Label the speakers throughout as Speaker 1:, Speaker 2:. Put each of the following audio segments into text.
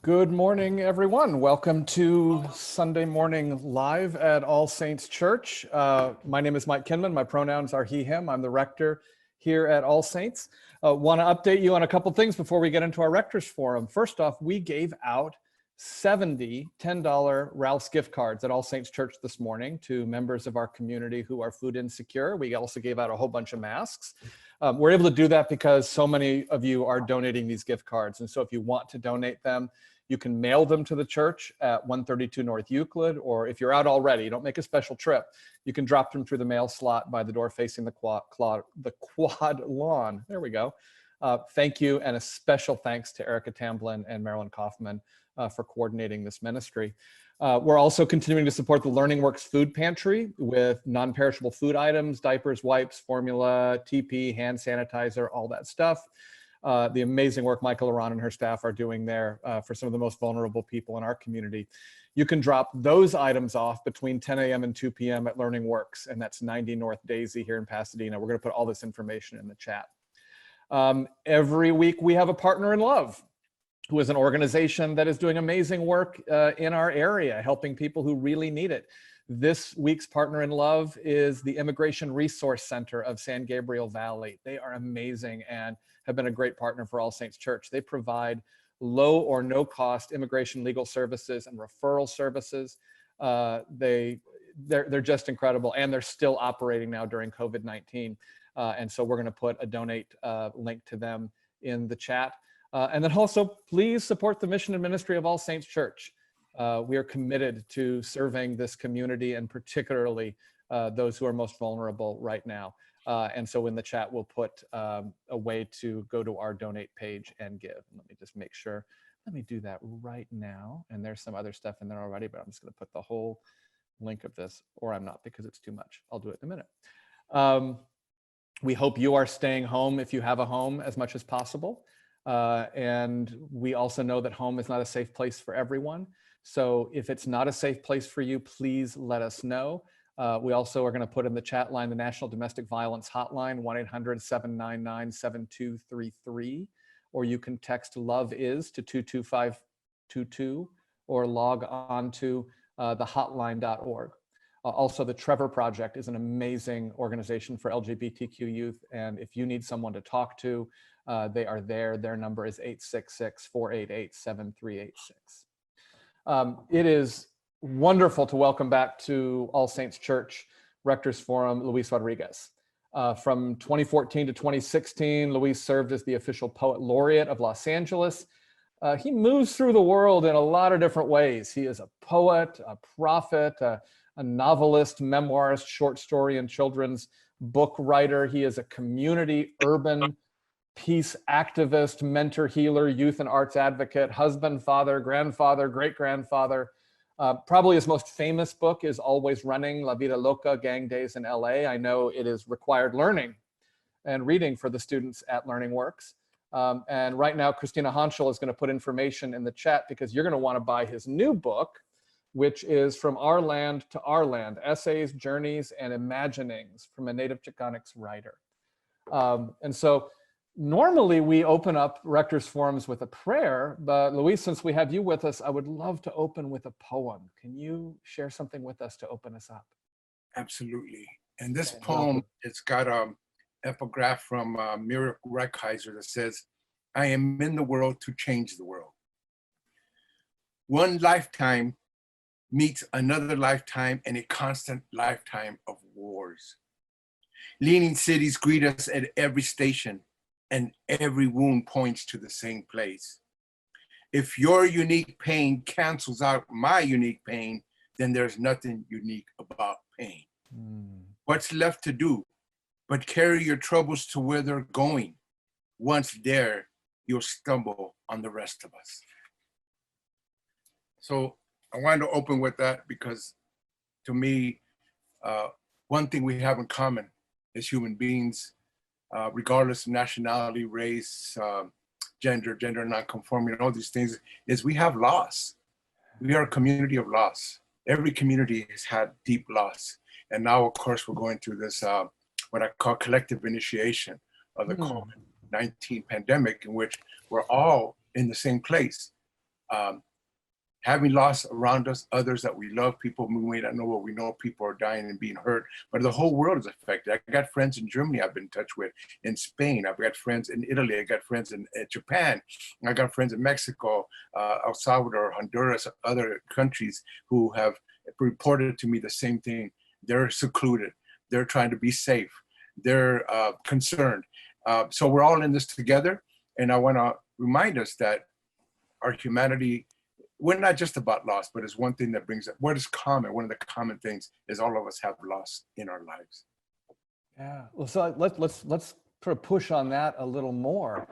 Speaker 1: Good morning, everyone. Welcome to Sunday morning live at All Saints Church. My name is Mike Kinman. My pronouns are he, him. I'm the rector here at All Saints. Want to update you on a couple things before we get into our Rector's Forum. First off, we gave out 70 $10 Ralph's gift cards at All Saints Church this morning to members of our community who are food insecure. We also gave out a whole bunch of masks. We're able to do that because so many of you are donating these gift cards. And so if you want to donate them, you can mail them to the church at 132 North Euclid, or if you're out already, don't make a special trip. You can drop them through the mail slot by the door facing the quad lawn. There we go. Thank you, and a special thanks to Erica Tamblin and Marilyn Kaufman for coordinating this ministry. We're also continuing to support the Learning Works Food Pantry with non-perishable food items, diapers, wipes, formula, TP, hand sanitizer, all that stuff. The amazing work Michael Aran and her staff are doing there for some of the most vulnerable people in our community. You can drop those items off between 10 a.m. and 2 p.m. at Learning Works, and that's 90 North Daisy here in Pasadena. We're going to put all this information in the chat. Every week we have a Partner in Love, who is an organization that is doing amazing work in our area, helping people who really need it. This week's Partner in Love is the Immigration Resource Center of San Gabriel Valley. They are amazing and have been a great partner for All Saints Church. They provide low or no cost immigration legal services and referral services. They're just incredible, and they're still operating now during COVID-19. And so we're going to put a donate link to them in the chat. And then also, please support the mission and ministry of All Saints Church. We are committed to serving this community, and particularly those who are most vulnerable right now. And so in the chat, we'll put a way to go to our donate page and give. Let me just make sure. Let me do that right now. And there's some other stuff in there already, but I'm just going to put the whole link of this, or I'm not, because it's too much. I'll do it in a minute. We hope you are staying home if you have a home as much as possible. And we also know that home is not a safe place for everyone. So if it's not a safe place for you, please let us know. We also are going to put in the chat line the National Domestic Violence Hotline, 1-800-799-7233, or you can text LOVE IS to 22522, or log on to thehotline.org. Also, the Trevor Project is an amazing organization for LGBTQ youth, and if you need someone to talk to, they are there. Their number is 866-488-7386. It is wonderful to welcome back to All Saints Church Rector's Forum Luis Rodriguez. From 2014 to 2016, Luis served as the official poet laureate of Los Angeles. He moves through the world in a lot of different ways. He is a poet, a prophet, a novelist, memoirist, short story and children's book writer. He is a community, urban peace activist, mentor, healer, youth and arts advocate, husband, father, grandfather, great-grandfather. Probably his most famous book is Always Running, La Vida Loca, Gang Days in LA. I know it is required learning and reading for the students at Learning Works. And right now, Christina Honschel is going to put information in the chat because you're going to want to buy his new book, which is From Our Land to Our Land, Essays, Journeys, and Imaginings from a Native Chicanx Writer. And so normally we open up Rector's Forums with a prayer, but Luis, since we have you with us, I would love to open with a poem. Can you share something with us to open us up?
Speaker 2: Absolutely. And this poem, it's got an epigraph from Mira Reichheiser that says, I am in the world to change the world. One lifetime meets another lifetime and a constant lifetime of wars. Leaning cities greet us at every station, and every wound points to the same place. If your unique pain cancels out my unique pain, then there's nothing unique about pain. What's left to do but carry your troubles to where they're going? Once there, you'll stumble on the rest of us. So I wanted to open with that because to me, one thing we have in common as human beings, regardless of nationality, race, gender nonconforming, and all these things, is we have loss. We are a community of loss. Every community has had deep loss. And now, of course, we're going through this, what I call collective initiation of the COVID-19 pandemic, in which we're all in the same place. Um, Having lost around us others that we love, people we may not know what we know, people are dying and being hurt, but the whole world is affected. I got friends in Germany I've been in touch with, in Spain, I've got friends in Italy, I got friends in Japan, I got friends in Mexico, El Salvador, Honduras, other countries who have reported to me the same thing. They're secluded, they're trying to be safe, they're concerned. So we're all in this together, and I want to remind us that our humanity, we're not just about loss, but it's one thing that brings up what is common. One of the common things is all of us have loss in our lives.
Speaker 1: Yeah. Well, so let's sort of push on that a little more,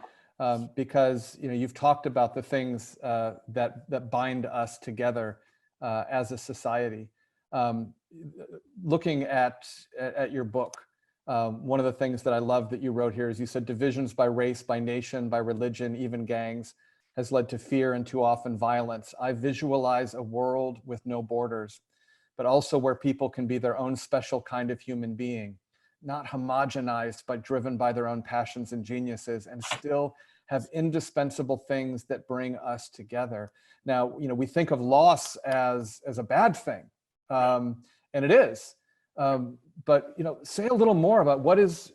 Speaker 1: because you've talked about the things that bind us together as a society. Looking at your book, one of the things that I love that you wrote here is you said divisions by race, by nation, by religion, even gangs, has led to fear and too often violence. I visualize a world with no borders, but also where people can be their own special kind of human being, not homogenized but driven by their own passions and geniuses, and still have indispensable things that bring us together. Now, we think of loss as a bad thing, and it is. But say a little more about what is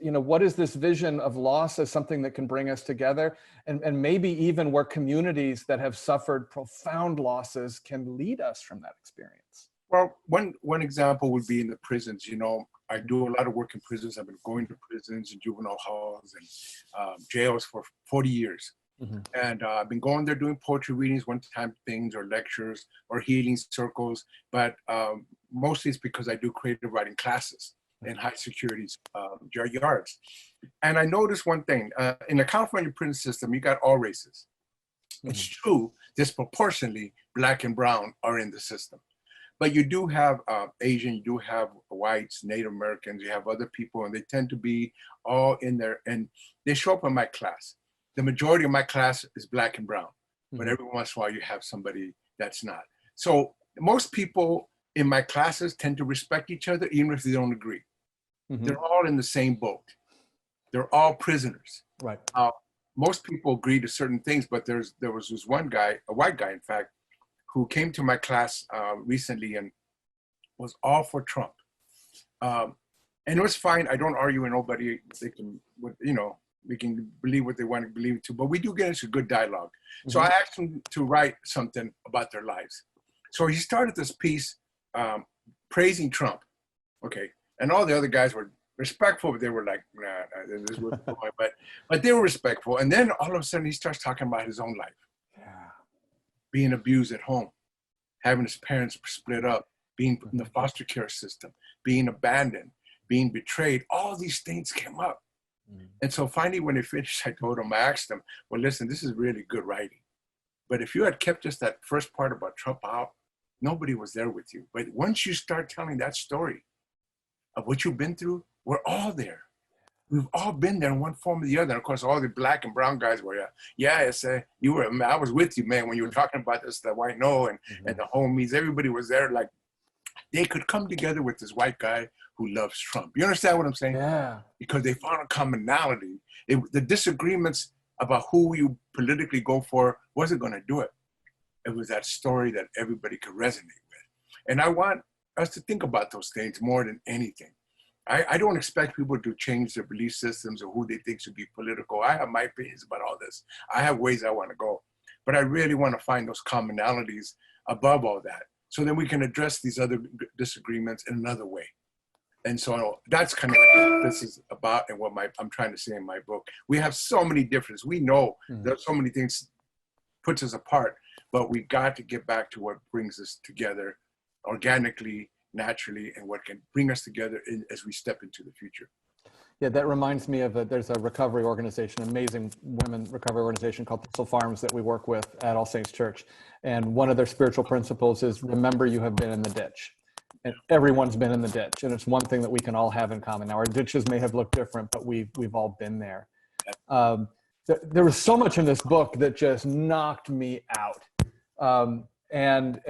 Speaker 1: this vision of loss as something that can bring us together, and maybe even where communities that have suffered profound losses can lead us from that experience.
Speaker 2: Well, one example would be in the prisons. I do a lot of work in prisons. I've been going to prisons and juvenile halls and jails for 40 years. Mm-hmm. And I've been going there doing poetry readings, one-time things or lectures or healing circles. But mostly it's because I do creative writing classes in high security yards. And I noticed one thing. In the California prison system, you got all races. Mm-hmm. It's true, disproportionately, Black and brown are in the system. But you do have Asian, you do have whites, Native Americans, you have other people, and they tend to be all in there. And they show up in my class. The majority of my class is Black and brown, but every once in a while you have somebody that's not. So most people in my classes tend to respect each other, even if they don't agree. Mm-hmm. They're all in the same boat. They're all prisoners.
Speaker 1: Right.
Speaker 2: Most people agree to certain things, but there was this one guy, a white guy, in fact, who came to my class recently and was all for Trump. And it was fine. I don't argue with nobody. They can, we can believe what they want to believe to, but we do get into good dialogue. Mm-hmm. So I asked him to write something about their lives. So he started this piece praising Trump. Okay. And all the other guys were respectful, but they were like, nah, this was the point. But they were respectful. And then all of a sudden he starts talking about his own life. Yeah. Being abused at home, having his parents split up, being in the foster care system, being abandoned, being betrayed. All these things came up. And so finally, when they finished, I asked them, well, listen, this is really good writing. But if you had kept just that first part about Trump out, nobody was there with you. But once you start telling that story of what you've been through, we're all there. We've all been there in one form or the other. And of course, all the Black and brown guys were, I was with you, man, when you were talking about this, the white and the homies, everybody was there. Like, they could come together with this white guy who loves Trump. You understand what I'm saying?
Speaker 1: Yeah.
Speaker 2: Because they found a commonality. The disagreements about who you politically go for wasn't going to do it. It was that story that everybody could resonate with. And I want us to think about those things more than anything. I don't expect people to change their belief systems or who they think should be political. I have my opinions about all this. I have ways I want to go. But I really want to find those commonalities above all that, so then we can address these other disagreements in another way. And so that's kind of what this is about and what I'm trying to say in my book. We have so many differences. We know there's so many things puts us apart, but we got to get back to what brings us together organically, naturally, and what can bring us together as we step into the future.
Speaker 1: Yeah, that reminds me of there's a recovery organization, amazing women recovery organization called Thistle Farms that we work with at All Saints Church. And one of their spiritual principles is remember you have been in the ditch. And everyone's been in the ditch. And it's one thing that we can all have in common. Now, our ditches may have looked different, but we've all been there. There was so much in this book that just knocked me out. And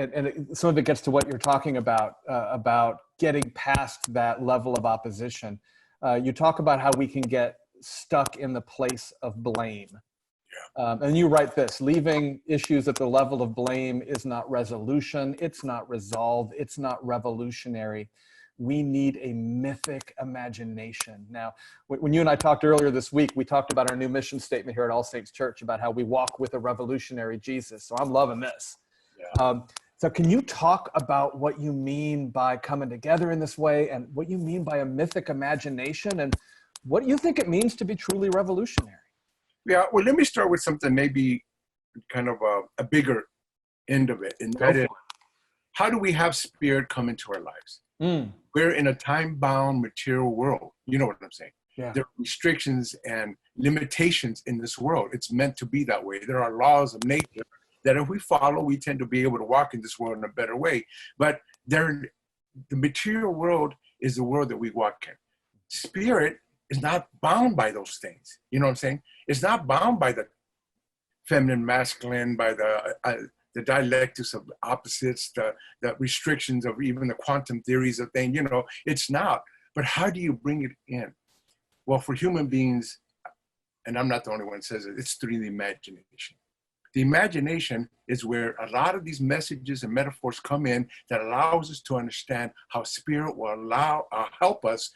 Speaker 1: some of it gets to what you're talking about getting past that level of opposition. You talk about how we can get stuck in the place of blame. And you write this: leaving issues at the level of blame is not resolution, it's not resolve, it's not revolutionary. We need a mythic imagination. Now, when you and I talked earlier this week, we talked about our new mission statement here at All Saints Church about how we walk with a revolutionary Jesus. So I'm loving this.
Speaker 2: Yeah.
Speaker 1: So can you talk about what you mean by coming together in this way, and what you mean by a mythic imagination, and what do you think it means to be truly revolutionary?
Speaker 2: Yeah, well, let me start with something maybe kind of a bigger end of it. And that is, how do we have spirit come into our lives? We're in a time-bound material world. You know what I'm saying?
Speaker 1: Yeah.
Speaker 2: There are restrictions and limitations in this world. It's meant to be that way. There are laws of nature that if we follow, we tend to be able to walk in this world in a better way. But the material world is the world that we walk in. Spirit is not bound by those things. You know what I'm saying? It's not bound by the feminine, masculine, by the dialectics of opposites, the restrictions of even the quantum theories of things. You know, it's not. But how do you bring it in? Well, for human beings, and I'm not the only one who says it, it's through the imagination. The imagination is where a lot of these messages and metaphors come in that allows us to understand how spirit will help us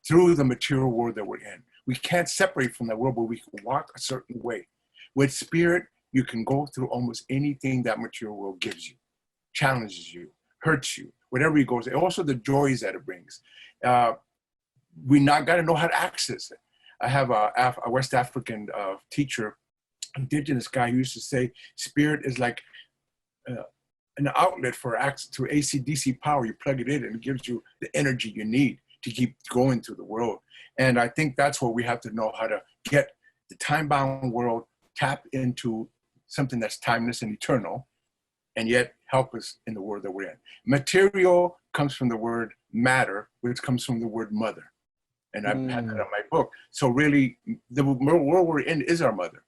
Speaker 2: through the material world that we're in. We can't separate from that world, but we can walk a certain way. With spirit, you can go through almost anything that material world gives you, challenges you, hurts you, whatever it goes. Also the joys that it brings. We not got to know how to access it. I have a West African teacher, indigenous guy, who used to say, spirit is like an outlet for access to AC/DC power. You plug it in and it gives you the energy you need to keep going through the world. And I think that's what we have to know, how to get the time-bound world, tap into something that's timeless and eternal, and yet help us in the world that we're in. Material comes from the word matter, which comes from the word mother. And I've had that in my book. So really, the world we're in is our mother.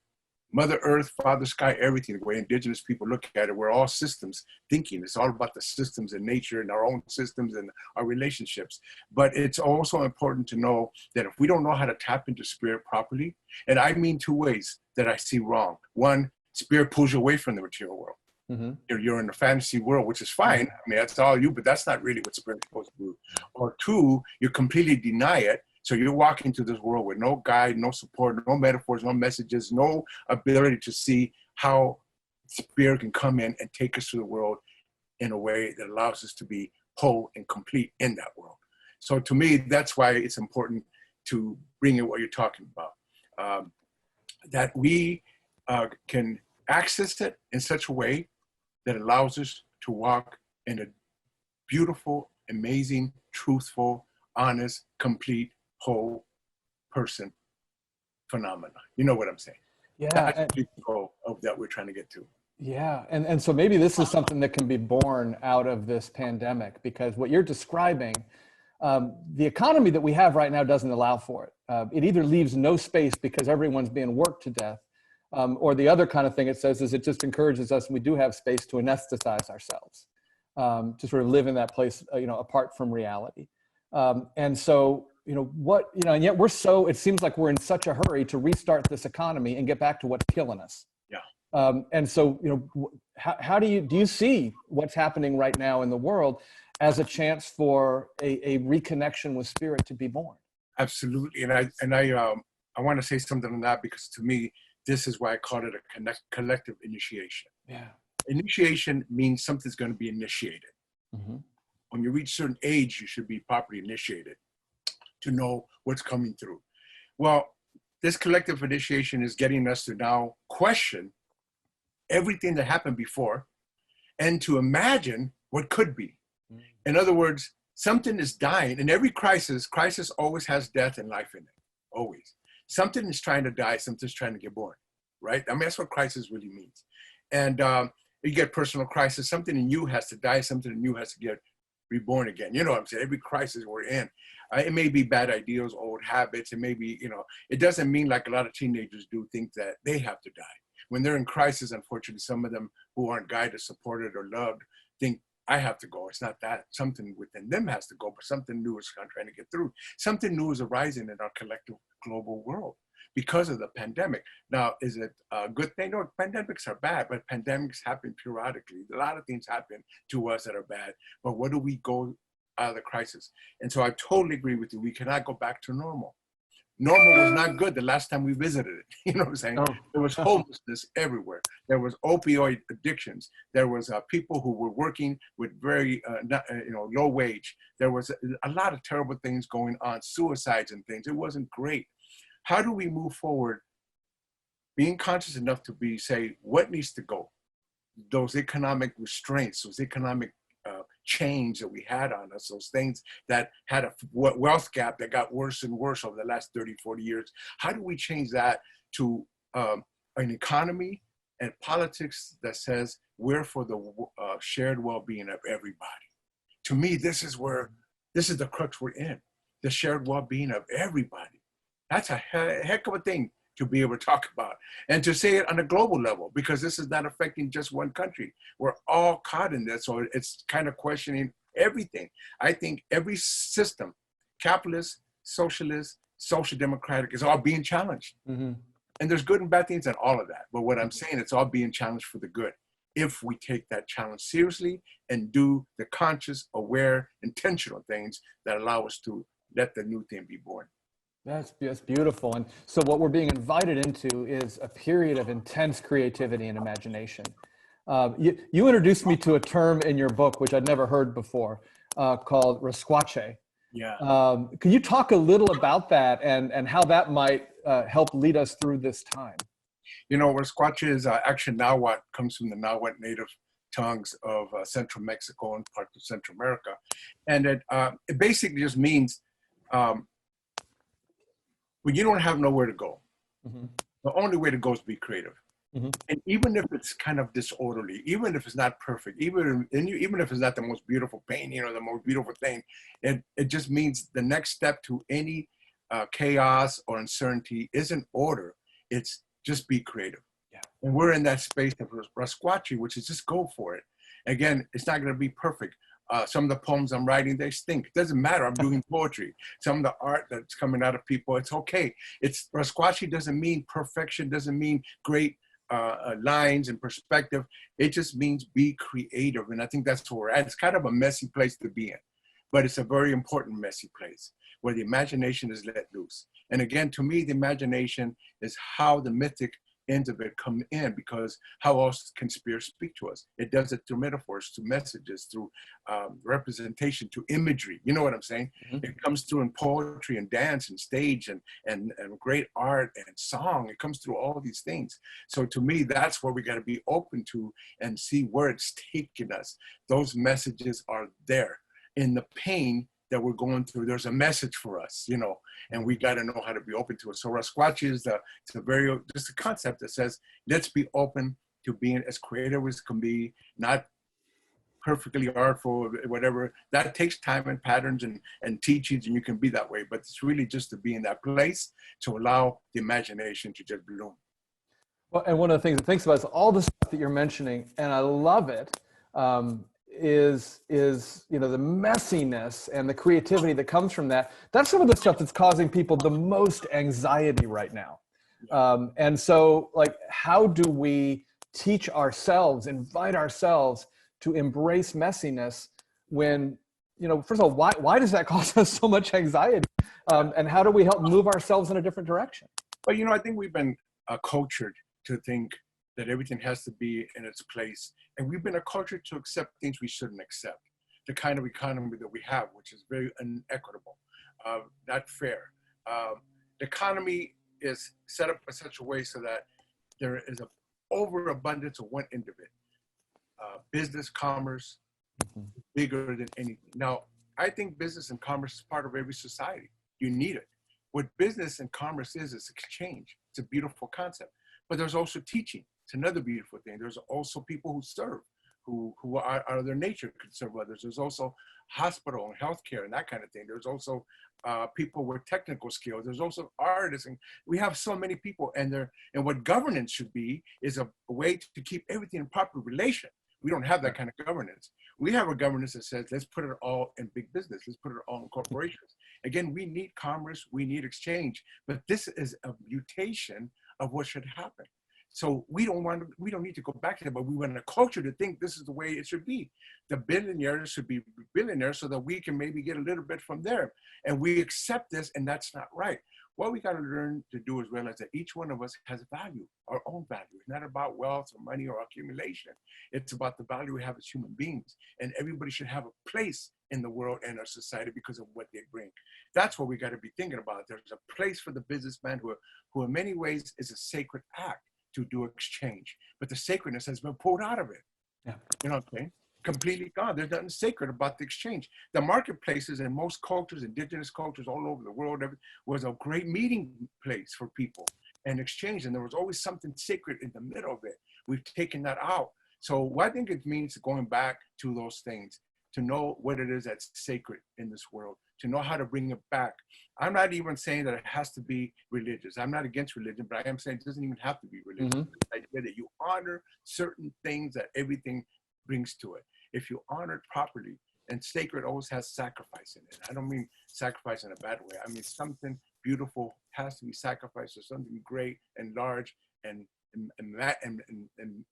Speaker 2: Mother Earth, Father Sky, everything. The way indigenous people look at it, we're all systems thinking. It's all about the systems in nature and our own systems and our relationships. But it's also important to know that if we don't know how to tap into spirit properly, and I mean two ways that I see wrong. One, spirit pulls you away from the material world. Mm-hmm. You're in a fantasy world, which is fine. I mean, that's all you, but that's not really what spirit's supposed to do. Or two, you completely deny it. So you walk into this world with no guide, no support, no metaphors, no messages, no ability to see how spirit can come in and take us through the world in a way that allows us to be whole and complete in that world. So to me, that's why it's important to bring in what you're talking about, that we can access it in such a way that allows us to walk in a beautiful, amazing, truthful, honest, complete, whole person phenomena. You know what I'm saying?
Speaker 1: Yeah.
Speaker 2: That's the goal of that we're trying to get to.
Speaker 1: Yeah. And so maybe this is something that can be born out of this pandemic, because what you're describing, the economy that we have right now doesn't allow for it. It either leaves no space because everyone's being worked to death, or the other kind of thing it says is it just encourages us, and we do have space to anesthetize ourselves, to sort of live in that place, apart from reality. And so, and yet it seems like we're in such a hurry to restart this economy and get back to what's killing us.
Speaker 2: Yeah.
Speaker 1: And so, how do you see what's happening right now in the world as a chance for a reconnection with spirit to be born?
Speaker 2: Absolutely. And I want to say something on that, because to me, this is why I call it a collective initiation.
Speaker 1: Yeah.
Speaker 2: Initiation means something's going to be initiated.
Speaker 1: Mm-hmm.
Speaker 2: When you reach a certain age, you should be properly initiated to know what's coming through. Well, this collective initiation is getting us to now question everything that happened before and to imagine what could be. Mm-hmm. In other words, something is dying. In every crisis always has death and life in it, always. Something is trying to die, something's trying to get born, right? I mean, that's what crisis really means. And you get personal crisis, something in you has to die, something in you has to get reborn again. You know what I'm saying? Every crisis we're in, it may be bad ideas, old habits. It may be, it doesn't mean, like a lot of teenagers do, think that they have to die. When they're in crisis, unfortunately, some of them who aren't guided, supported, or loved think, I have to go. It's not that. Something within them has to go, but something new is trying to get through. Something new is arising in our collective global world. because of the pandemic. Now, is it a good thing? No, pandemics are bad, but pandemics happen periodically. A lot of things happen to us that are bad, but what do we go out of the crisis? And so I totally agree with you. We cannot go back to normal. Normal was not good the last time we visited it. You know what I'm saying?
Speaker 1: Oh.
Speaker 2: There was homelessness everywhere. There was opioid addictions. There was people who were working with very low wage. There was a lot of terrible things going on, suicides and things. It wasn't great. How do we move forward being conscious enough to say what needs to go? Those economic restraints, those economic change that we had on us, those things that had a wealth gap that got worse and worse over the last 30, 40 years. How do we change that to an economy and politics that says we're for the shared well-being of everybody? To me, this is the crux we're in, the shared well-being of everybody. That's a heck of a thing to be able to talk about and to say it on a global level, because this is not affecting just one country. We're all caught in this. So it's kind of questioning everything. I think every system, capitalist, socialist, social democratic, is all being challenged. Mm-hmm. And there's good and bad things in all of that. But what I'm saying, it's all being challenged for the good, if we take that challenge seriously and do the conscious, aware, intentional things that allow us to let the new thing be born.
Speaker 1: That's beautiful. And so what we're being invited into is a period of intense creativity and imagination. You introduced me to a term in your book, which I'd never heard before, called rasquache.
Speaker 2: Yeah.
Speaker 1: Can you talk a little about that and how that might help lead us through this time?
Speaker 2: You know, rasquache is actually Nahuatl, comes from the Nahuatl native tongues of Central Mexico and parts of Central America. And it basically just means when you don't have nowhere to go, mm-hmm. the only way to go is to be creative. Mm-hmm. And even if it's kind of disorderly, even if it's not perfect, even if it's not the most beautiful painting or the most beautiful thing, it just means the next step to any chaos or uncertainty isn't order. It's just be creative. Yeah. And we're in that space of rasquache, which is just go for it. Again, it's not going to be perfect. Some of the poems I'm writing, they stink. It doesn't matter. I'm doing poetry. Some of the art that's coming out of people, it's okay. It's rasquache doesn't mean perfection, doesn't mean great lines and perspective. It just means be creative. And I think that's where we're at. It's kind of a messy place to be in, but it's a very important messy place where the imagination is let loose. And again, to me, the imagination is how the mythic ends of it come in, because how else can spirit speak to us? It does it through metaphors, through messages, through representation, to imagery. You know what I'm saying? Mm-hmm. It comes through in poetry and dance and stage and great art and song. It comes through all these things. So to me, that's where we got to be open to and see where it's taking us. Those messages are there. In the pain that we're going through, there's a message for us, you know, and we got to know how to be open to it. So rasquache is just a concept that says, let's be open to being as creative as can be, not perfectly artful, whatever. That takes time and patterns and teachings, and you can be that way, but it's really just to be in that place to allow the imagination to just bloom.
Speaker 1: Well, and one of the things that thinks about is all the stuff that you're mentioning, and I love it, is you know, the messiness and the creativity that comes from that. That's some of the stuff that's causing people the most anxiety right now. And so, like, how do we teach ourselves, invite ourselves to embrace messiness when, you know, first of all, why does that cause us so much anxiety? And how do we help move ourselves in a different direction?
Speaker 2: Well, you know, I think we've been cultured to think that everything has to be in its place. And we've been acculturated to accept things we shouldn't accept. The kind of economy that we have, which is very inequitable, not fair. The economy is set up in such a way so that there is an overabundance of one end of it. Business, commerce, bigger than anything. Now, I think business and commerce is part of every society. You need it. What business and commerce is exchange. It's a beautiful concept. But there's also teaching. It's another beautiful thing. There's also people who serve, who are their nature can serve others. There's also hospital and healthcare and that kind of thing. There's also people with technical skills. There's also artists, and we have so many people. And what governance should be is a way to keep everything in proper relation. We don't have that kind of governance. We have a governance that says, let's put it all in big business. Let's put it all in corporations. Again, we need commerce, we need exchange, but this is a mutation of what should happen. So we don't need to go back to that, but we want a culture to think this is the way it should be. The billionaires should be billionaires so that we can maybe get a little bit from there. And we accept this, and that's not right. What we got to learn to do is realize that each one of us has value, our own value. It's not about wealth or money or accumulation. It's about the value we have as human beings. And everybody should have a place in the world and our society because of what they bring. That's what we got to be thinking about. There's a place for the businessman who in many ways is a sacred act to do exchange, but the sacredness has been pulled out of it.
Speaker 1: Yeah.
Speaker 2: You know what I'm saying? Completely gone. There's nothing sacred about the exchange. The marketplaces in most cultures, indigenous cultures all over the world, was a great meeting place for people and exchange. And there was always something sacred in the middle of it. We've taken that out. So what I think it means going back to those things, to know what it is that's sacred in this world, to know how to bring it back. I'm not even saying that it has to be religious. I'm not against religion, but I am saying it doesn't even have to be religious.
Speaker 1: Mm-hmm.
Speaker 2: The idea that you honor certain things that everything brings to it. If you honor it properly, and sacred always has sacrifice in it. I don't mean sacrifice in a bad way. I mean something beautiful has to be sacrificed, or something great and large and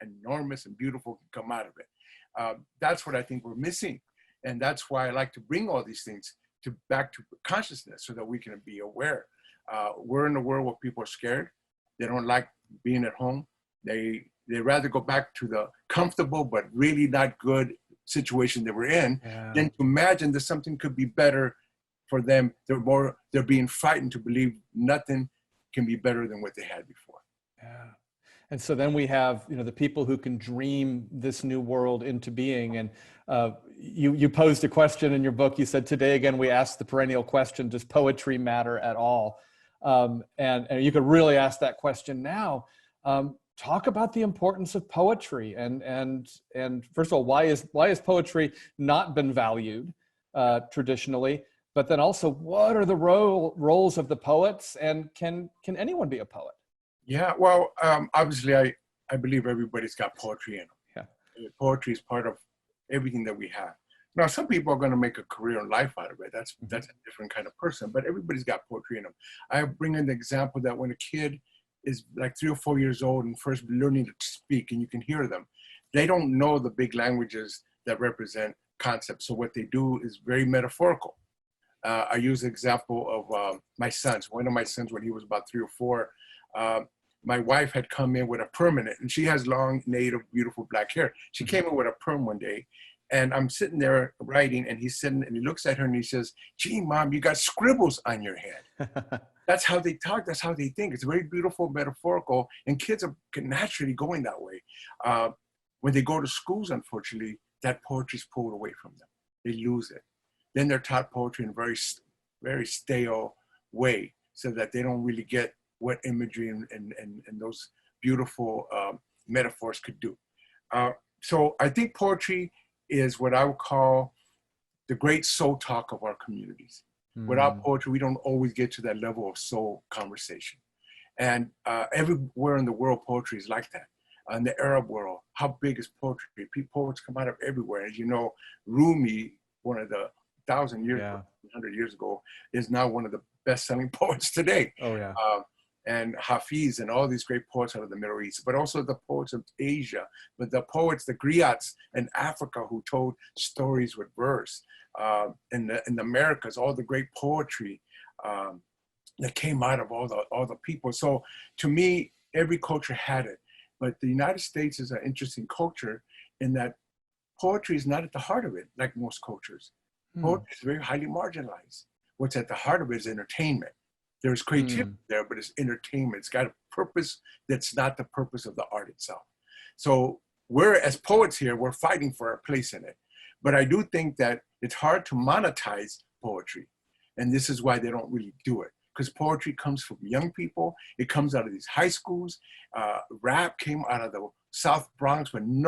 Speaker 2: enormous and beautiful can come out of it. That's what I think we're missing. And that's why I like to bring all these things back to consciousness so that we can be aware. We're in a world where people are scared. They don't like being at home. They rather go back to the comfortable but really not good situation they were in than to imagine that something could be better for them. They're being frightened to believe nothing can be better than what they had before.
Speaker 1: Yeah. And so then we have, the people who can dream this new world into being. And you posed a question in your book. You said, today again, we asked the perennial question, does poetry matter at all? And you could really ask that question now. Talk about the importance of poetry. And first of all, why is poetry not been valued traditionally? But then also, what are the roles of the poets? And can anyone be a poet?
Speaker 2: Yeah, well, obviously, I believe everybody's got poetry in them. Yeah. Poetry is part of everything that we have. Now, some people are going to make a career and life out of it. That's a different kind of person, but everybody's got poetry in them. I bring in the example that when a kid is like 3 or 4 years old and first learning to speak, and you can hear them, they don't know the big languages that represent concepts. So what they do is very metaphorical. I use the example of my sons. One of my sons, when he was about 3 or 4, my wife had come in with a permanent, and she has long, native, beautiful black hair. She came in with a perm one day, and I'm sitting there writing, and he's sitting, and he looks at her and he says, "Gee, Mom, you got scribbles on your head." That's how they talk. That's how they think. It's very beautiful, metaphorical, and kids can naturally going that way. When they go to schools, unfortunately, that poetry is pulled away from them. They lose it. Then they're taught poetry in a very, very stale way, so that they don't really get what imagery and those beautiful metaphors could do. So I think poetry is what I would call the great soul talk of our communities. Without poetry, we don't always get to that level of soul conversation. And everywhere in the world, poetry is like that. In the Arab world, how big is poetry? Poets come out of everywhere. As you know, Rumi, one of the 1,000 years, 100 years ago, is now one of the best-selling poets today.
Speaker 1: Oh, yeah.
Speaker 2: And Hafiz and all these great poets out of the Middle East, but also the poets of Asia, but the poets, the griots in Africa who told stories with verse. In the Americas, all the great poetry that came out of all the people. So to me, every culture had it. But the United States is an interesting culture in that poetry is not at the heart of it, like most cultures. Poetry is very highly marginalized. What's at the heart of it is entertainment. There's creativity there, but it's entertainment. It's got a purpose that's not the purpose of the art itself. So we're, as poets here, we're fighting for our place in it. But I do think that it's hard to monetize poetry. And this is why they don't really do it. Because poetry comes from young people. It comes out of these high schools. Rap came out of the South Bronx when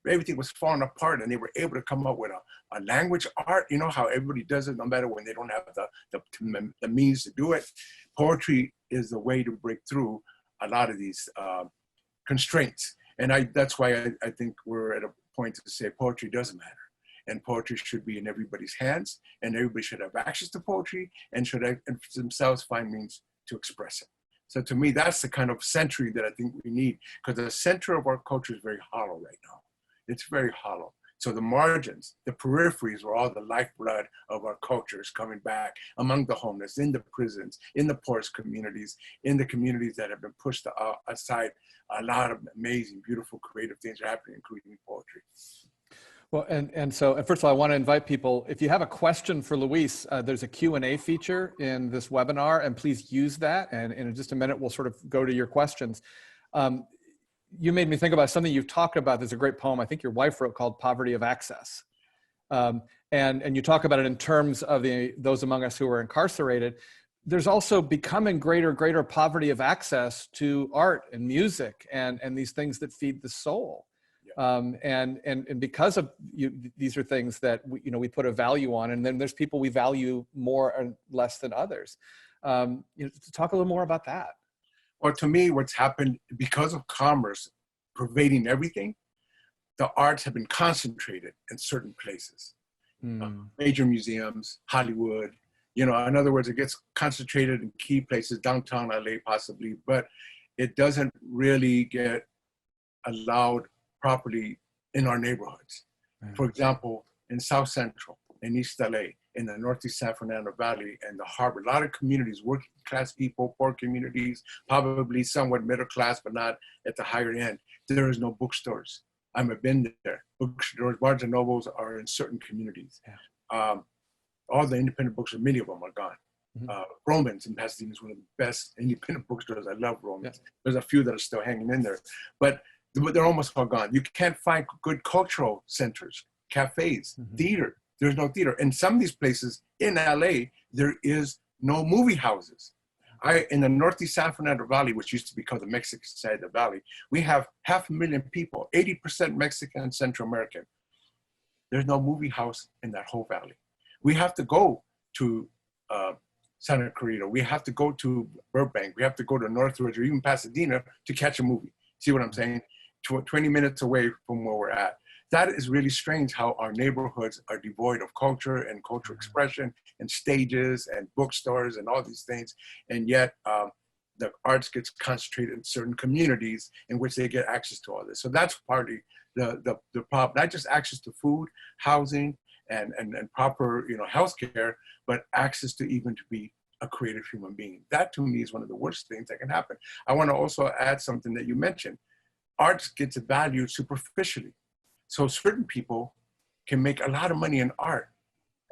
Speaker 2: everything was falling apart, and they were able to come up with a language art. You know how everybody does it, no matter when they don't have the means to do it. Poetry is the way to break through a lot of these constraints. And that's why I think we're at a point to say poetry doesn't matter. And poetry should be in everybody's hands, and everybody should have access to poetry and should themselves find means to express it. So to me, that's the kind of century that I think we need, because the center of our culture is very hollow right now. It's very hollow. So the margins, the peripheries, where all the lifeblood of our culture is coming back among the homeless, in the prisons, in the poorest communities, in the communities that have been pushed aside. A lot of amazing, beautiful, creative things are happening, including poetry.
Speaker 1: Well, and so first of all, I want to invite people, if you have a question for Luis, there's a Q&A feature in this webinar, and please use that. And in just a minute, we'll sort of go to your questions. You made me think about something you've talked about. There's a great poem I think your wife wrote called Poverty of Access. And you talk about it in terms of those among us who are incarcerated. There's also becoming greater poverty of access to art and music and these things that feed the soul. And because of these are things that we put a value on, and then there's people we value more or less than others. Talk a little more about that.
Speaker 2: Well, to me, what's happened because of commerce pervading everything, the arts have been concentrated in certain places, major museums, Hollywood. In other words, it gets concentrated in key places, downtown LA possibly, but it doesn't really get allowed properly in our neighborhoods. For example, in South Central, in East LA, in the Northeast San Fernando Valley and the harbor, a lot of communities, working class people, poor communities, probably somewhat middle class, but not at the higher end. There is no bookstores. I've been there. Bookstores, Barnes and Nobles are in certain communities. All the independent bookstores, many of them are gone. Romans in Pasadena is one of the best independent bookstores. I love Romans. There's a few that are still hanging in there, but they're almost all gone. You can't find good cultural centers, cafes, theater. There's no theater. In some of these places in LA, there is no movie houses. In the Northeast San Fernando Valley, which used to be called the Mexican side of the valley, we have 500,000 people, 80% Mexican and Central American. There's no movie house in that whole valley. We have to go to Santa Clarita. We have to go to Burbank. We have to go to Northridge or even Pasadena to catch a movie. See what I'm saying? 20 minutes away from where we're at. That is really strange how our neighborhoods are devoid of culture and cultural expression and stages and bookstores and all these things. And yet the arts gets concentrated in certain communities in which they get access to all this. So that's partly the problem, not just access to food, housing, and proper healthcare, but access to even to be a creative human being. That to me is one of the worst things that can happen. I want to also add something that you mentioned. Arts gets valued superficially. So certain people can make a lot of money in art.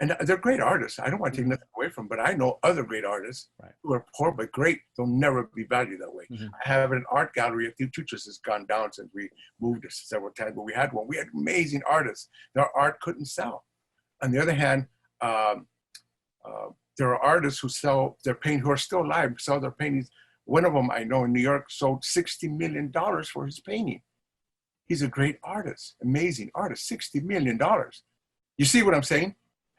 Speaker 2: And they're great artists. I don't want to take nothing away from them, but I know other great artists who are poor but great. They'll never be valued that way. I have an art gallery at Futures has gone down since we moved several times, but we had one. We had amazing artists. Their art couldn't sell. On the other hand, there are artists who sell their paint, who are still alive, sell their paintings. One of them I know in New York sold $60 million for his painting. He's a great artist, amazing artist, $60 million. You see what I'm saying?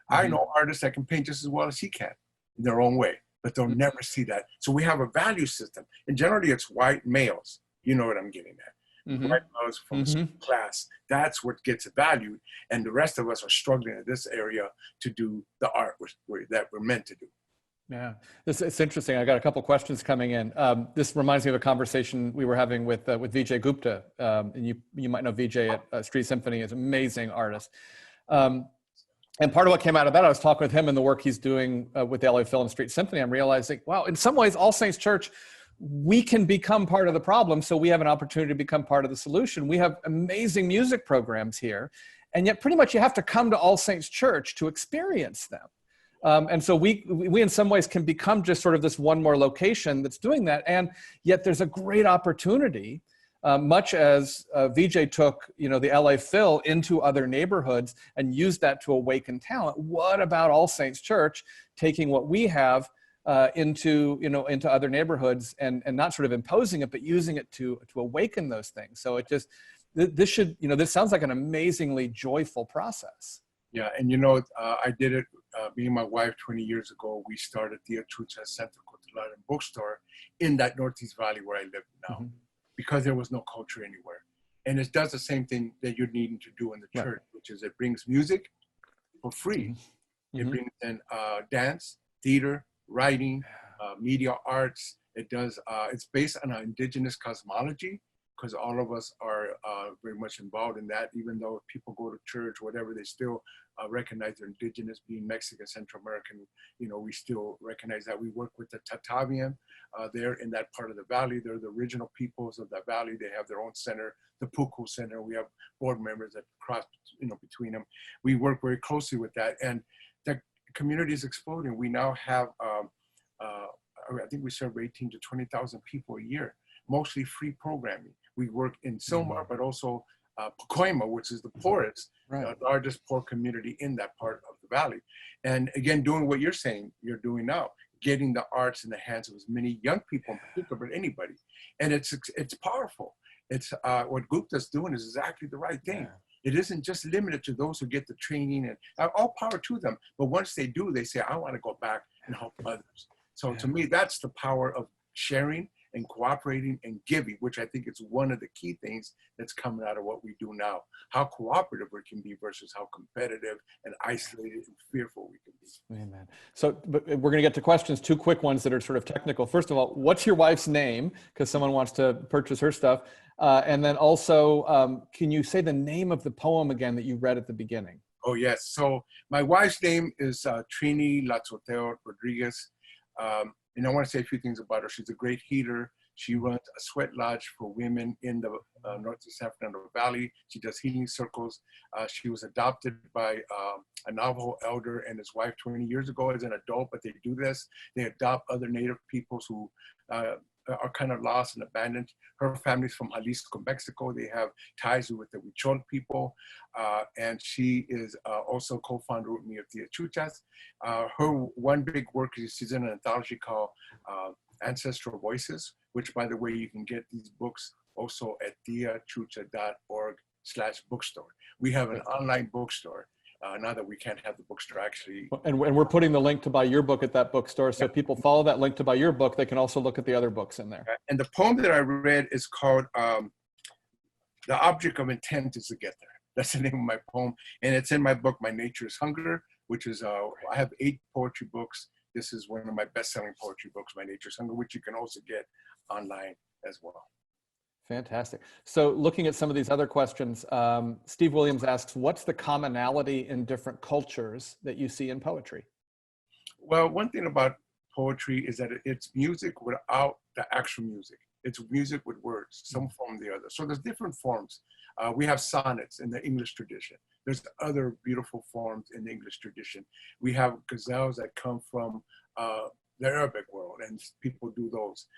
Speaker 2: I know artists that can paint just as well as he can in their own way, but they'll never see that. So we have a value system. And generally it's white males. You know what I'm getting at. White males from class. That's what gets valued. And the rest of us are struggling in this area to do the art that we're meant to do.
Speaker 1: Yeah, it's interesting. I got a couple questions coming in. This reminds me of a conversation we were having with Vijay Gupta. And you might know Vijay at Street Symphony. Is an amazing artist. And part of what came out of that, I was talking with him and the work he's doing with the LA Film Street Symphony. I'm realizing, wow, in some ways, All Saints Church, we can become part of the problem. So we have an opportunity to become part of the solution. We have amazing music programs here. And yet pretty much you have to come to All Saints Church to experience them. And so we in some ways can become just sort of this one more location that's doing that. And yet there's a great opportunity, much as Vijay took, the LA Phil into other neighborhoods and used that to awaken talent. What about All Saints Church taking what we have into other neighborhoods and not sort of imposing it, but using it to awaken those things? So it just, this sounds like an amazingly joyful process.
Speaker 2: Yeah, and I did it, me and my wife 20 years ago. We started the Achucha Center Cultural Bookstore in that Northeast Valley where I live now, because there was no culture anywhere. And it does the same thing that you're needing to do in the church, which is it brings music for free. It brings in dance, theater, writing, media arts. It does. It's based on our indigenous cosmology, because all of us are very much involved in that. Even though people go to church, whatever, they still recognize they're indigenous, being Mexican, Central American. You know, we still recognize that. We work with the Tatavian. They're in that part of the valley. They're the original peoples of that valley. They have their own center, the Puku Center. We have board members that cross, you know, between them. We work very closely with that, and the community is exploding. We now have, I think we serve 18 to 20,000 people a year, mostly free programming. We work in Silmar, but also Pacoima, which is the poorest, largest poor community in that part of the valley. And again, doing what you're saying, you're doing now, getting the arts in the hands of as many young people in particular, but anybody. And it's powerful. It's what Gupta's doing is exactly the right thing. It isn't just limited to those who get the training, and all power to them. But once they do, they say, I want to go back and help others. So to me, that's the power of sharing and cooperating and giving, which I think is one of the key things that's coming out of what we do now. How cooperative we can be versus how competitive and isolated and fearful we can be.
Speaker 1: Amen. So but we're going to get to questions, two quick ones that are sort of technical. First of all, what's your wife's name? Because someone wants to purchase her stuff. And then also, can you say the name of the poem again that you read at the beginning?
Speaker 2: Oh, yes. So my wife's name is Trini Lazoteo Rodriguez. And I want to say a few things about her. She's a great healer. She runs a sweat lodge for women in the Northeast San Fernando Valley. She does healing circles. She was adopted by a Navajo elder and his wife 20 years ago as an adult, but they do this. They adopt other Native peoples who are kind of lost and abandoned. Her family's from Jalisco, Mexico. They have ties with the Huichol people. And she is also co-founder with me of Tia Chuchas. Her one big work is she's in an anthology called Ancestral Voices, which, by the way, you can get these books also at tiachucha.org/bookstore. We have an online bookstore. Now that we can't have the bookstore actually.
Speaker 1: And we're putting the link to buy your book at that bookstore. So if people follow that link to buy your book, they can also look at the other books in there.
Speaker 2: And the poem that I read is called The Object of Intent is to Get There. That's the name of my poem. And it's in my book, My Nature is Hunger, which is, I have 8 poetry books. This is one of my best-selling poetry books, My Nature is Hunger, which you can also get online as well.
Speaker 1: Fantastic. So looking at some of these other questions, Steve Williams asks, what's the commonality in different cultures that you see in poetry?
Speaker 2: Well, one thing about poetry is that it's music without the actual music. It's music with words, some form or the other. So there's different forms. We have sonnets in the English tradition. There's other beautiful forms in the English tradition. We have ghazals that come from the Arabic world, and people do those.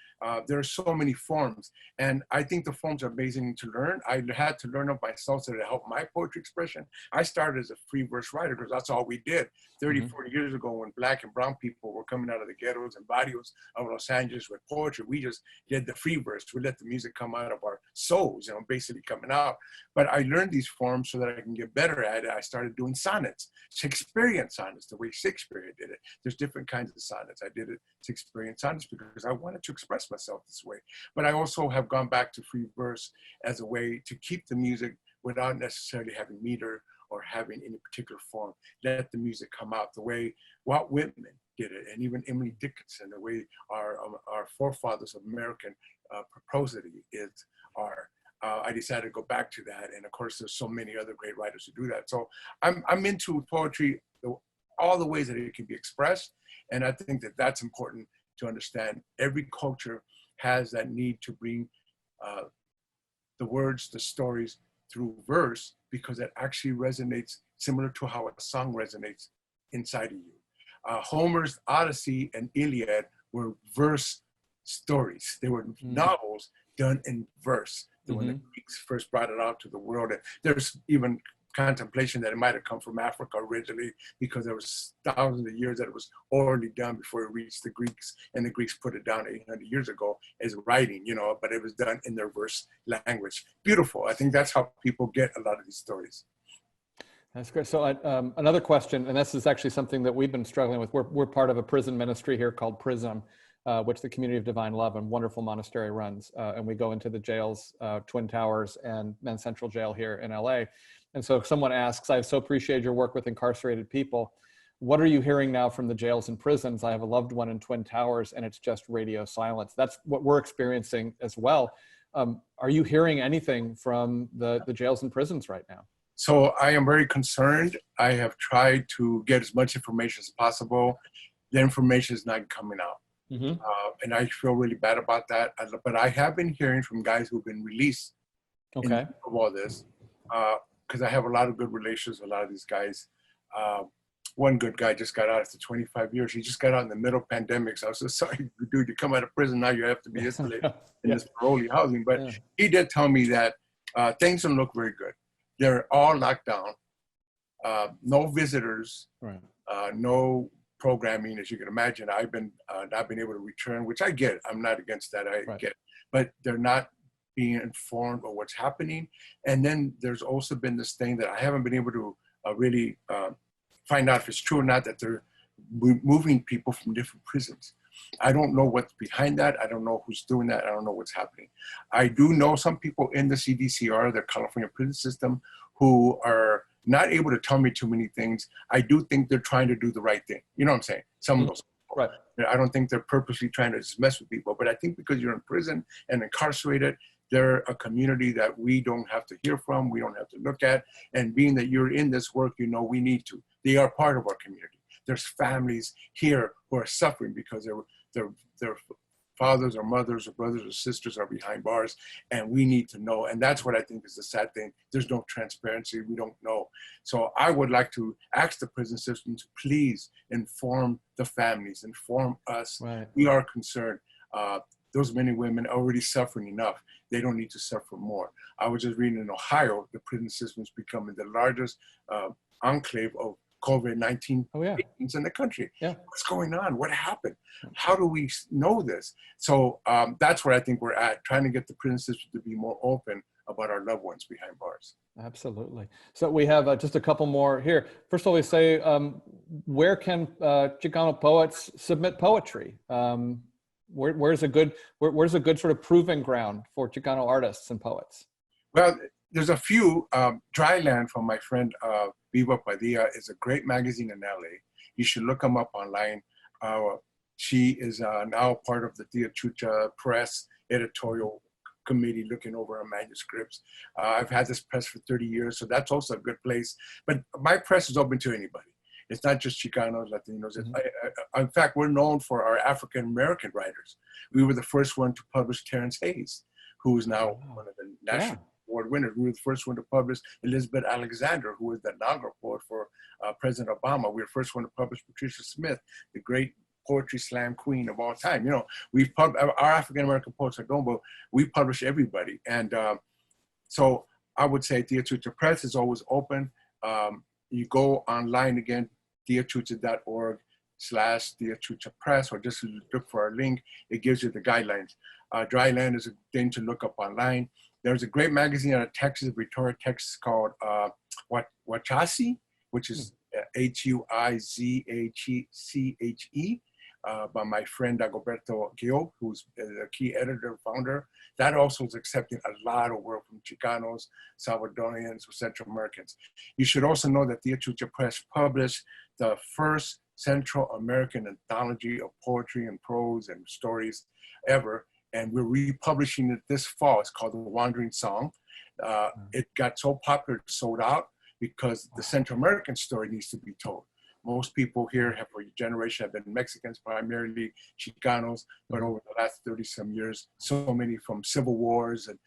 Speaker 2: There are so many forms, and I think the forms are amazing to learn. I had to learn them myself so to help my poetry expression. I started as a free verse writer because that's all we did 30, 40 years ago when Black and brown people were coming out of the ghettos and barrios of Los Angeles with poetry. We just did the free verse. We let the music come out of our souls, you know, basically coming out. But I learned these forms so that I can get better at it. I started doing sonnets, Shakespearean sonnets, the way Shakespeare did it. There's different kinds of sonnets. I did it Shakespearean sonnets because I wanted to express myself this way. But I also have gone back to free verse as a way to keep the music without necessarily having meter or having any particular form. Let the music come out the way Walt Whitman did it, and even Emily Dickinson, the way our forefathers of American prosody are. I decided to go back to that, and of course, there's so many other great writers who do that. So I'm into poetry, all the ways that it can be expressed, and I think that that's important to understand. Every culture has that need to bring the words, the stories through verse, because it actually resonates similar to how a song resonates inside of you. Homer's Odyssey and Iliad were verse stories. They were novels done in verse. When the Greeks first brought it out to the world, and there's even contemplation that it might have come from Africa originally, because there was thousands of years that it was orally done before it reached the Greeks, and the Greeks put it down 800 years ago as writing, you know, but it was done in their verse language. Beautiful. I think that's how people get a lot of these stories.
Speaker 1: That's great. So another question, and this is actually something that we've been struggling with. We're part of a prison ministry here called PRISM. which the Community of Divine Love and wonderful monastery runs. And we go into the jails, Twin Towers and Men's Central Jail here in LA. And so if someone asks, I so appreciate your work with incarcerated people. What are you hearing now from the jails and prisons? I have a loved one in Twin Towers and it's just radio silence. That's what we're experiencing as well. Are you hearing anything from the jails and prisons right now?
Speaker 2: So I am very concerned. I have tried to get as much information as possible. The information is not coming out.
Speaker 1: Mm-hmm.
Speaker 2: And I feel really bad about that. But I have been hearing from guys who've been released of all this, because I have a lot of good relations with a lot of these guys. One good guy just got out after 25 years. He just got out in the middle of pandemic. So I was so sorry, dude, you come out of prison, now you have to be isolated in this parolee housing. But he did tell me that things don't look very good. They're all locked down. No visitors, no programming, as you can imagine. I've been not been able to return, which I get. I'm not against that. I get, but they're not being informed of what's happening. And then there's also been this thing that I haven't been able to really find out if it's true or not, that they're moving people from different prisons. I don't know what's behind that. I don't know who's doing that. I don't know what's happening. I do know some people in the CDCR, the California prison system, who are not able to tell me too many things. I do think they're trying to do the right thing. You know what I'm saying? Some of those people. Right. I don't think they're purposely trying to just mess with people, but I think because you're in prison and incarcerated, they're a community that we don't have to hear from, we don't have to look at. And being that you're in this work, you know, we need to. They are part of our community. There's families here who are suffering because their fathers or mothers or brothers or sisters are behind bars, and we need to know. And that's what I think is the sad thing. There's no transparency. We don't know. So I would like to ask the prison system to please inform the families, inform us. Right. We are concerned. Those men and women are already suffering enough. They don't need to suffer more. I was just reading in Ohio, the prison system is becoming the largest enclave of COVID-19 patients in the country. What's going on? What happened? How do we know this? So that's where I think we're at, trying to get the prison system to be more open about our loved ones behind bars. Absolutely.
Speaker 1: So we have just a couple more here. First of all, we say, where can Chicano poets submit poetry? Where's a good sort of proving ground for Chicano artists and poets?
Speaker 2: Well, there's a few. Dryland from my friend Viva Padilla is a great magazine in LA. You should look them up online. She is now part of the Tia Chucha Press editorial committee looking over our manuscripts. I've had this press for 30 years, so that's also a good place. But my press is open to anybody. It's not just Chicanos, Latinos. Mm-hmm. In fact, we're known for our African-American writers. We were the first one to publish Terrence Hayes, who is now one of the national award winners. We were the first one to publish Elizabeth Alexander, who was the inaugural poet for President Obama. We were the first one to publish Patricia Smith, the great poetry slam queen of all time. You know, our African-American poets are known, but we publish everybody. And so I would say Tia Chucha Press is always open. You go online again, tiachucha.org/Tia Chucha Press, or just look for our link. It gives you the guidelines. Dryland is a thing to loch up online. There's a great magazine out of Texas, Victoria, Texas, called Huizache, which is Huizache, by my friend Dagoberto Gil, who's the key editor, founder. That also is accepting a lot of work from Chicanos, Salvadorians, or Central Americans. You should also know that Tia Chucha Press published the first Central American anthology of poetry and prose and stories ever. And we're republishing it this fall. It's called The Wandering Song. It got so popular, it sold out, because the Central American story needs to be told. Most people here have, for a generation, have been Mexicans, primarily Chicanos, but over the last 30-some years, so many from civil wars and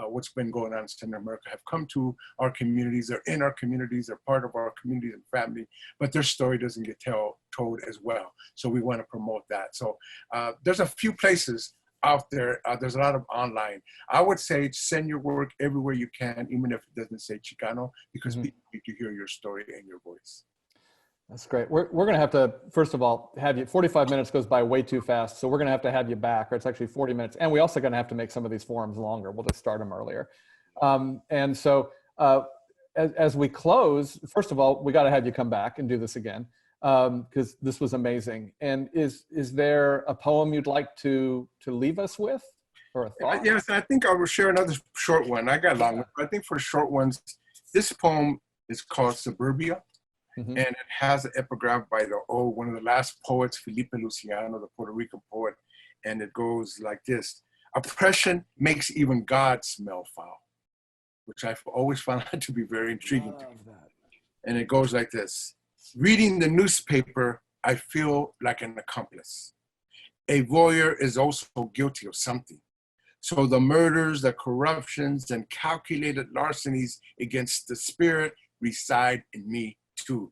Speaker 2: what's been going on in Central America have come to our communities. They're in our communities, they're part of our community and family, but their story doesn't get told as well. So we want to promote that. So there's a few places out there. There's a lot of online. I would say send your work everywhere you can, even if it doesn't say Chicano, because people need to hear your story and your voice.
Speaker 1: That's great. We're going to have to, first of all, have you, 45 minutes goes by way too fast. So we're going to have you back, or it's actually 40 minutes. And we also going to have to make some of these forums longer. We'll just start them earlier. And so as we close, first of all, we got to have you come back and do this again. because this was amazing. And is there a poem you'd like to leave us with, or a thought?
Speaker 2: Yes, I think I will share another short one. I got a long one, but I think for short ones, this poem is called Suburbia, and it has an epigraph by one of the last poets, Felipe Luciano, the Puerto Rican poet, and it goes like this: oppression makes even God smell foul, which I've always found that to be very intriguing to me. And it goes like this: reading the newspaper, I feel like an accomplice. A voyeur is also guilty of something. So the murders, the corruptions, and calculated larcenies against the spirit reside in me too.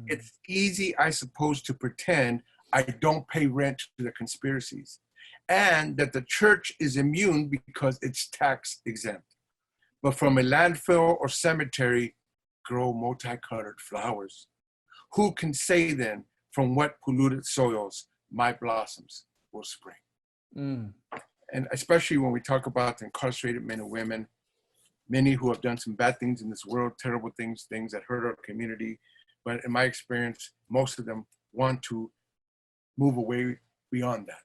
Speaker 2: It's easy, I suppose, to pretend I don't pay rent to the conspiracies, and that the church is immune because it's tax exempt. But from a landfill or cemetery grow multicolored flowers. Who can say then from what polluted soils my blossoms will spring? And especially when we talk about the incarcerated men and women, many who have done some bad things in this world, terrible things, things that hurt our community. But in my experience, most of them want to move away beyond that.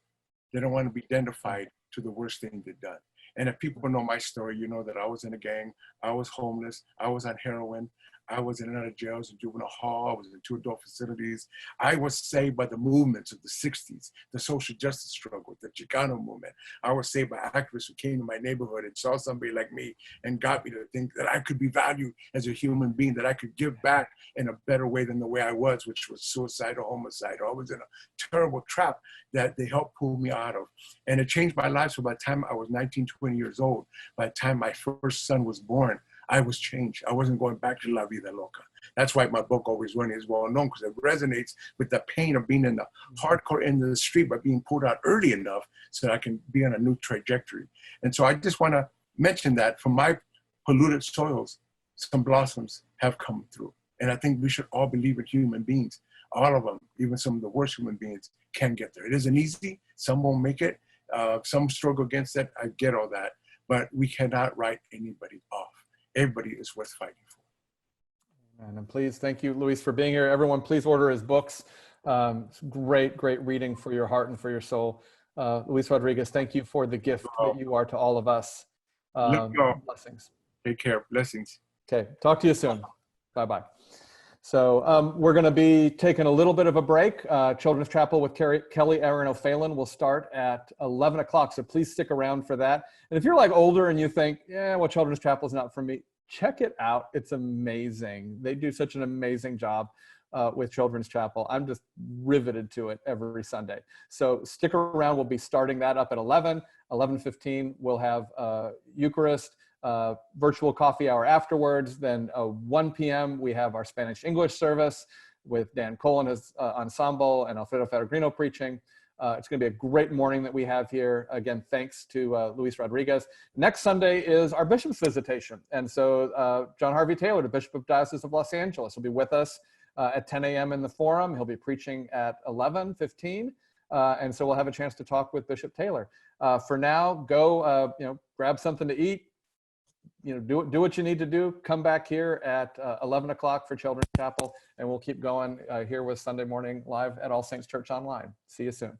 Speaker 2: They don't want to be identified to the worst thing they've done. And if people know my story, you know that I was in a gang, I was homeless, I was on heroin, I was in and out of jails and juvenile hall, I was in 2 adult facilities. I was saved by the movements of the 60s, the social justice struggle, the Chicano movement. I was saved by activists who came to my neighborhood and saw somebody like me and got me to think that I could be valued as a human being, that I could give back in a better way than the way I was, which was suicide or homicide. I was in a terrible trap that they helped pull me out of. And it changed my life. So by the time I was 19, 20 years old, by the time my first son was born, I was changed. I wasn't going back to La Vida Loca. That's why my book Always Running is well known, because it resonates with the pain of being in the hardcore end of the street, but being pulled out early enough so that I can be on a new trajectory. And so I just want to mention that from my polluted soils, some blossoms have come through. And I think we should all believe in human beings. All of them, even some of the worst human beings, can get there. It isn't easy. Some won't make it. Some struggle against it. I get all that. But we cannot write anybody off. Everybody is worth fighting for.
Speaker 1: And please, thank you, Luis, for being here. Everyone, please order his books. Great, great reading for your heart and for your soul. Luis Rodriguez, thank you for the gift that you are to all of us. Blessings.
Speaker 2: Take care. Blessings.
Speaker 1: Okay. Talk to you soon. Bye-bye. So we're going to be taking a little bit of a break. Children's Chapel with Kelly Aaron O'Phelan will start at 11 o'clock. So please stick around for that. And if you're like older and you think, yeah, well, Children's Chapel is not for me, check it out. It's amazing. They do such an amazing job with Children's Chapel. I'm just riveted to it every Sunday. So stick around. We'll be starting that up at 11:15. We'll have Eucharist, virtual coffee hour afterwards. Then 1 p.m. we have our Spanish English service with Dan Cole and his ensemble and Alfredo Ferragrino preaching. It's going to be a great morning that we have here. Again, thanks to Luis Rodriguez. Next Sunday is our bishop's visitation. And so John Harvey Taylor, the Bishop of Diocese of Los Angeles, will be with us at 10 a.m. in the forum. He'll be preaching at 11:15. And so we'll have a chance to talk with Bishop Taylor. For now, go grab something to eat. Do what you need to do. Come back here at 11 o'clock for Children's Chapel, and we'll keep going here with Sunday Morning Live at All Saints Church Online. See you soon.